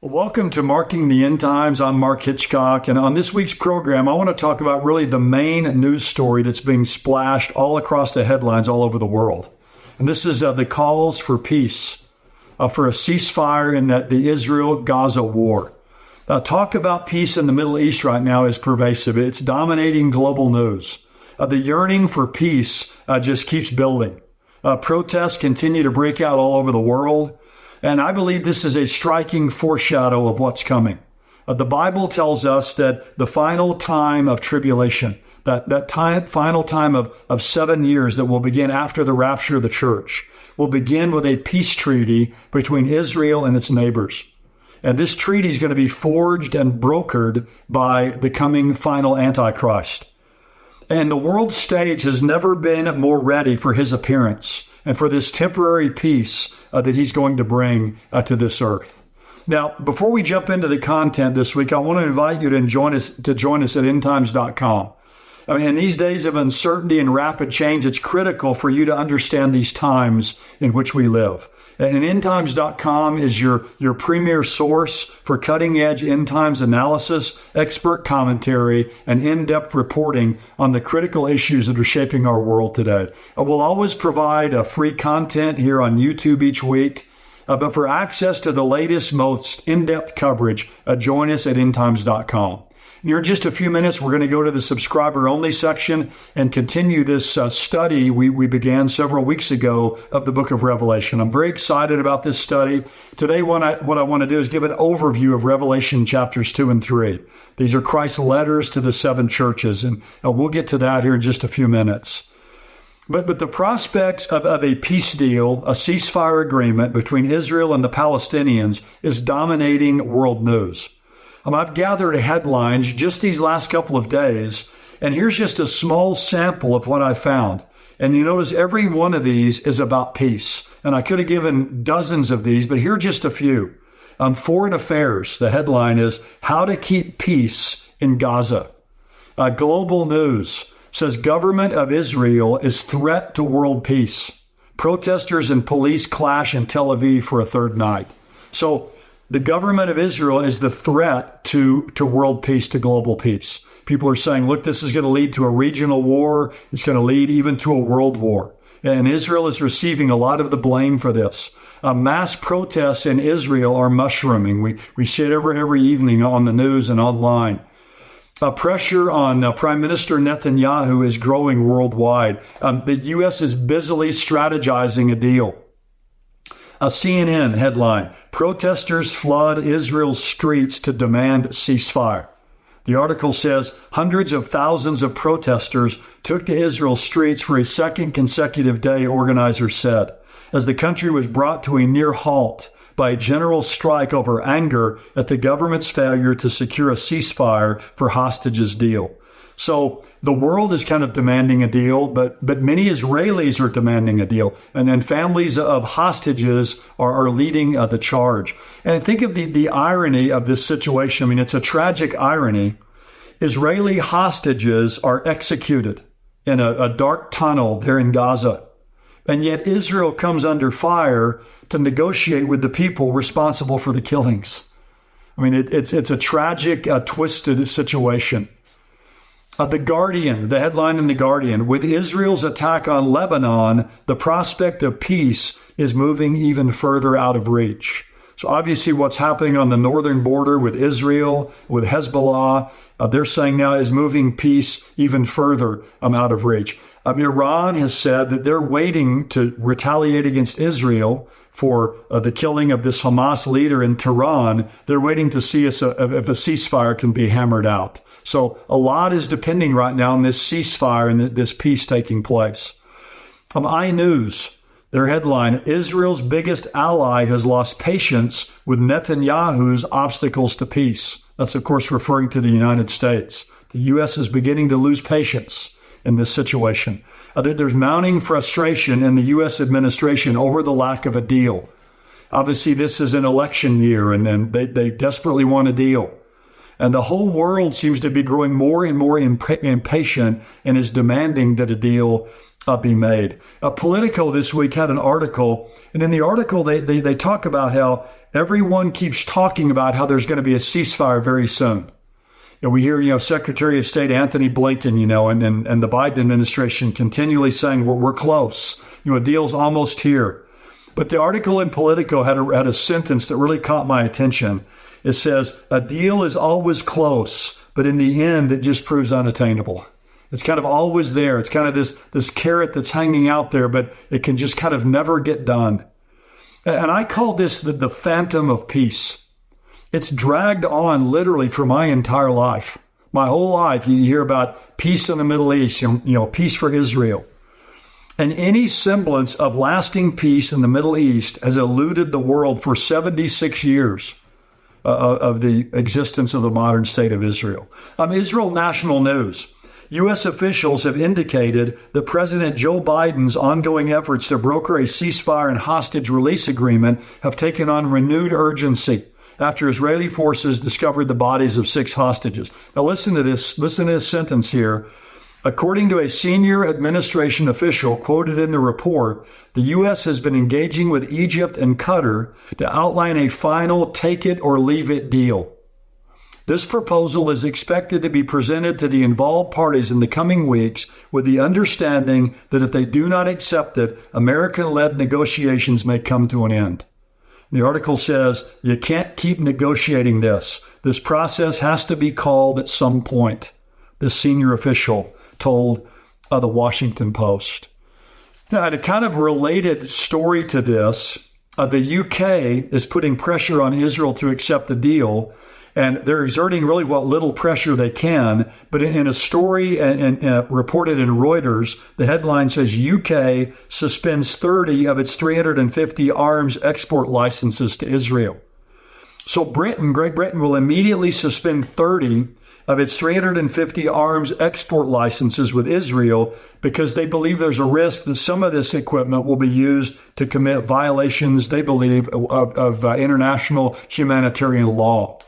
Welcome to Marking the End Times. I'm Mark Hitchcock, and on this week's program, I want to talk about really the main news story that's being splashed all across the headlines all over the world. And this is the calls for peace, for a ceasefire in the Israel-Gaza war. Talk about peace in the Middle East right now is pervasive. It's dominating global news. The yearning for peace just keeps building. Protests continue to break out all over the world. And I believe this is a striking foreshadow of what's coming. The Bible tells us that the final time of tribulation, final time of 7 years that will begin after the rapture of the church, will begin with a peace treaty between Israel and its neighbors. And this treaty is going to be forged and brokered by the coming final Antichrist. And the world stage has never been more ready for his appearance and for this temporary peace that he's going to bring to this earth. Now, before we jump into the content this week, I want to invite you to join us at endtimes.com. I mean, in these days of uncertainty and rapid change, it's critical for you to understand these times in which we live. And endtimes.com is your premier source for cutting-edge end times analysis, expert commentary, and in-depth reporting on the critical issues that are shaping our world today. We'll always provide free content here on YouTube each week. But for access to the latest, most in-depth coverage, join us at endtimes.com. Here in just a few minutes, we're going to go to the subscriber-only section and continue this study we began several weeks ago of the book of Revelation. I'm very excited about this study. Today, what I want to do is give an overview of Revelation chapters 2 and 3. These are Christ's letters to the 7 churches, and we'll get to that here in just a few minutes. But the prospects of a peace deal, a ceasefire agreement between Israel and the Palestinians is dominating world news. I've gathered headlines just these last couple of days, and here's just a small sample of what I found. And you notice every one of these is about peace. And I could have given dozens of these, but here are just a few. Foreign Affairs, the headline is, How to Keep Peace in Gaza. Global News says, Government of Israel is threat to world peace. Protesters and police clash in Tel Aviv for a third night. So, the government of Israel is the threat to world peace, to global peace. People are saying, look, this is going to lead to a regional war. It's going to lead even to a world war. And Israel is receiving a lot of the blame for this. Mass protests in Israel are mushrooming. We see it every evening on the news and online. Pressure on Prime Minister Netanyahu is growing worldwide. The U.S. is busily strategizing a deal. A CNN headline, Protesters flood Israel's streets to demand ceasefire. The article says hundreds of thousands of protesters took to Israel's streets for a second consecutive day, organizers said, as the country was brought to a near halt by a general strike over anger at the government's failure to secure a ceasefire for hostages deal. So the world is kind of demanding a deal, but many Israelis are demanding a deal. And then families of hostages are leading the charge. And think of the irony of this situation. I mean, it's a tragic irony. Israeli hostages are executed in a dark tunnel there in Gaza. And yet Israel comes under fire to negotiate with the people responsible for the killings. I mean, it's a tragic, twisted situation. The Guardian, the headline in The Guardian, with Israel's attack on Lebanon, the prospect of peace is moving even further out of reach. So obviously what's happening on the northern border with Israel, with Hezbollah, they're saying now is moving peace even further out of reach. Iran has said that they're waiting to retaliate against Israel for the killing of this Hamas leader in Tehran. They're waiting to see if a ceasefire can be hammered out. So a lot is depending right now on this ceasefire and this peace taking place. iNews, their headline, Israel's biggest ally has lost patience with Netanyahu's obstacles to peace. That's, of course, referring to the United States. The U.S. is beginning to lose patience in this situation. There's mounting frustration in the U.S. administration over the lack of a deal. Obviously, this is an election year, and they desperately want a deal. And the whole world seems to be growing more and more impatient and is demanding that a deal be made. Politico this week had an article, and in the article they talk about how everyone keeps talking about how there's going to be a ceasefire very soon. We hear, Secretary of State Anthony Blinken, and the Biden administration continually saying we're close. A deal's almost here. But the article in Politico had a sentence that really caught my attention. It says, a deal is always close, but in the end, it just proves unattainable. It's kind of always there. It's kind of this carrot that's hanging out there, but it can just kind of never get done. And I call this the phantom of peace. It's dragged on literally for my entire life. My whole life, you hear about peace in the Middle East, peace for Israel. And any semblance of lasting peace in the Middle East has eluded the world for 76 years of the existence of the modern state of Israel. Israel National News. U.S. officials have indicated that President Joe Biden's ongoing efforts to broker a ceasefire and hostage release agreement have taken on renewed urgency after Israeli forces discovered the bodies of 6 hostages. Now listen to this sentence here. According to a senior administration official quoted in the report, the U.S. has been engaging with Egypt and Qatar to outline a final take-it-or-leave-it deal. This proposal is expected to be presented to the involved parties in the coming weeks with the understanding that if they do not accept it, American-led negotiations may come to an end. The article says, you can't keep negotiating this. This process has to be called at some point, this senior official told the Washington Post. Now, in a kind of related story to this, the UK is putting pressure on Israel to accept the deal, and they're exerting really what little pressure they can. But in a story and reported in Reuters, the headline says UK suspends 30 of its 350 arms export licenses to Israel. So Great Britain will immediately suspend 30 of its 350 arms export licenses with Israel because they believe there's a risk that some of this equipment will be used to commit violations, they believe, of international humanitarian law.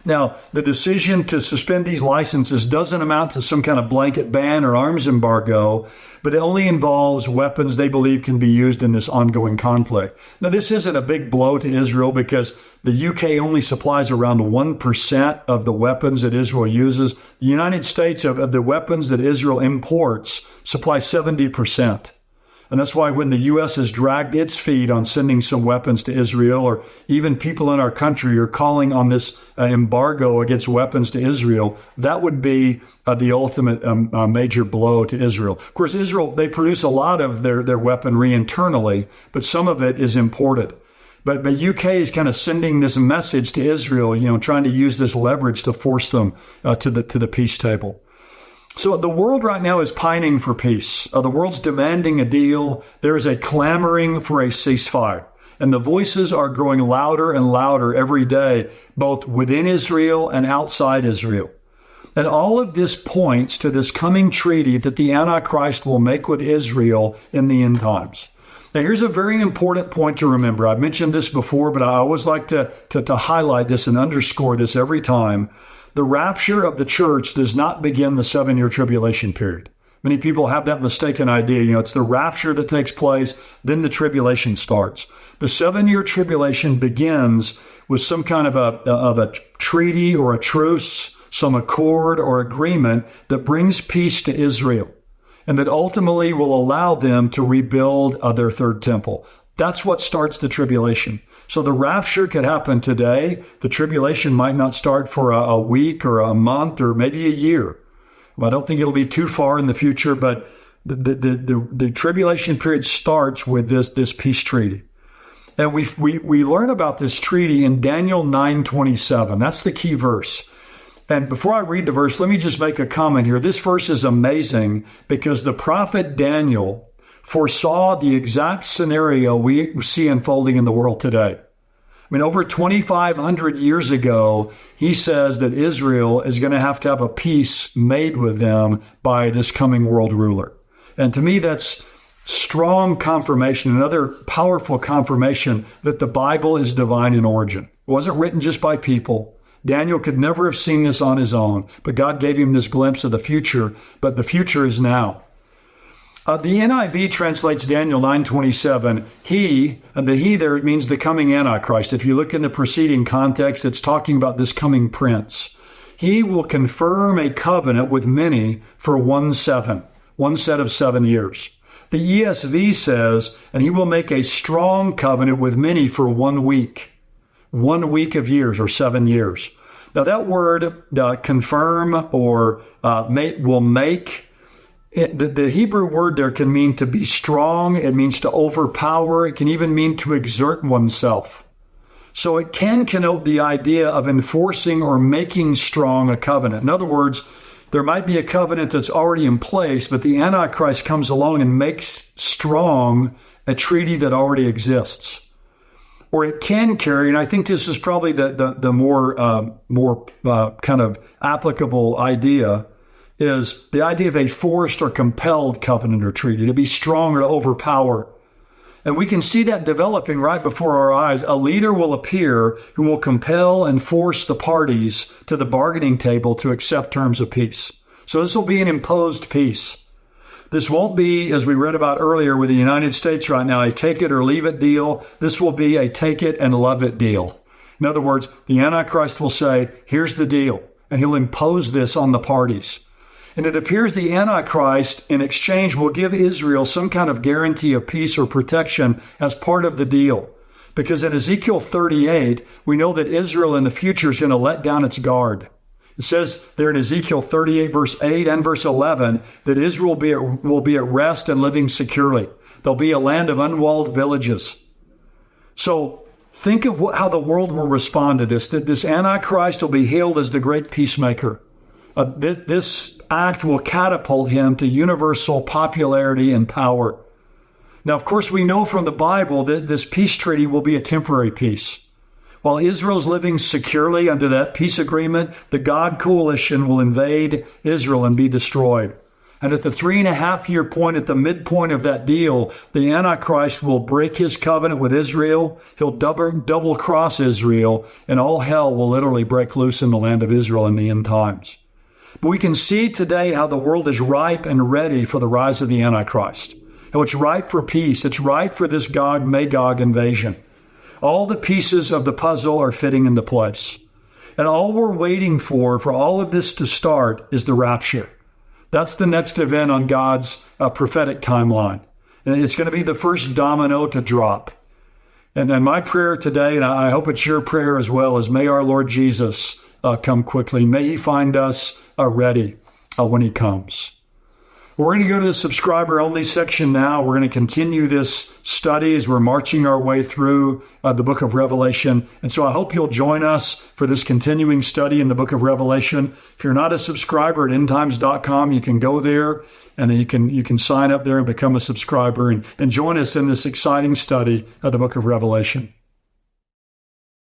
Now, the decision to suspend these licenses doesn't amount to some kind of blanket ban or arms embargo, but it only involves weapons they believe can be used in this ongoing conflict. Now, this isn't a big blow to Israel because the UK only supplies around 1% of the weapons that Israel uses. The United States, of the weapons that Israel imports, supply 70%. And that's why when the U.S. has dragged its feet on sending some weapons to Israel, or even people in our country are calling on this embargo against weapons to Israel, that would be the ultimate major blow to Israel. Of course, Israel, they produce a lot of their weaponry internally, but some of it is imported. But UK is kind of sending this message to Israel, trying to use this leverage to force them to the peace table. So the world right now is pining for peace. The world's demanding a deal. There is a clamoring for a ceasefire. And the voices are growing louder and louder every day, both within Israel and outside Israel. And all of this points to this coming treaty that the Antichrist will make with Israel in the end times. Now, here's a very important point to remember. I've mentioned this before, but I always like to highlight this and underscore this every time. The rapture of the church does not begin the 7-year tribulation period. Many people have that mistaken idea. It's the rapture that takes place, then the tribulation starts. The 7-year tribulation begins with some kind of a treaty or a truce, some accord or agreement that brings peace to Israel and that ultimately will allow them to rebuild their third temple. That's what starts the tribulation. So the rapture could happen today. The tribulation might not start for a week or a month or maybe a year. Well, I don't think it'll be too far in the future, but the tribulation period starts with this peace treaty. And we learn about this treaty in Daniel 9:27. That's the key verse. And before I read the verse, let me just make a comment here. This verse is amazing because the prophet Daniel foresaw the exact scenario we see unfolding in the world today. I mean, over 2,500 years ago, he says that Israel is going to have a peace made with them by this coming world ruler. And to me, that's strong confirmation, another powerful confirmation that the Bible is divine in origin. It wasn't written just by people. Daniel could never have seen this on his own, but God gave him this glimpse of the future, but the future is now. The NIV translates Daniel 9:27. He, and the he there means the coming Antichrist. If you look in the preceding context, it's talking about this coming prince. He will confirm a covenant with many for 1 set of 7 years. The ESV says, and he will make a strong covenant with many for 1 week. 1 week of years or 7 years. Now that word confirm or will make, the Hebrew word there can mean to be strong. It means to overpower. It can even mean to exert oneself. So it can connote the idea of enforcing or making strong a covenant. In other words, there might be a covenant that's already in place, but the Antichrist comes along and makes strong a treaty that already exists. Or it can carry, and I think this is probably the more kind of applicable idea, is the idea of a forced or compelled covenant or treaty, to be strong or to overpower. And we can see that developing right before our eyes. A leader will appear who will compel and force the parties to the bargaining table to accept terms of peace. So this will be an imposed peace. This won't be, as we read about earlier with the United States right now, a take it or leave it deal. This will be a take it and love it deal. In other words, the Antichrist will say, here's the deal, and he'll impose this on the parties. And it appears the Antichrist, in exchange, will give Israel some kind of guarantee of peace or protection as part of the deal. Because in Ezekiel 38, we know that Israel in the future is going to let down its guard. It says there in Ezekiel 38, verse 8 and verse 11, that Israel will be at rest and living securely. There'll be a land of unwalled villages. So think of how the world will respond to this, that this Antichrist will be hailed as the great peacemaker. This act will catapult him to universal popularity and power. Now, of course, we know from the Bible that this peace treaty will be a temporary peace. While Israel's living securely under that peace agreement, the God coalition will invade Israel and be destroyed. And at the 3.5-year point, at the midpoint of that deal, the Antichrist will break his covenant with Israel. He'll double cross Israel, and all hell will literally break loose in the land of Israel in the end times. But we can see today how the world is ripe and ready for the rise of the Antichrist. How it's ripe for peace. It's ripe for this Gog-Magog invasion. All the pieces of the puzzle are fitting into place. And all we're waiting for all of this to start, is the rapture. That's the next event on God's prophetic timeline. And it's going to be the first domino to drop. And my prayer today, and I hope it's your prayer as well, is may our Lord Jesus come quickly. May he find us ready when he comes. We're going to go to the subscriber-only section now. We're going to continue this study as we're marching our way through the book of Revelation. And so I hope you'll join us for this continuing study in the book of Revelation. If you're not a subscriber at endtimes.com, you can go there and then you can sign up there and become a subscriber and join us in this exciting study of the book of Revelation.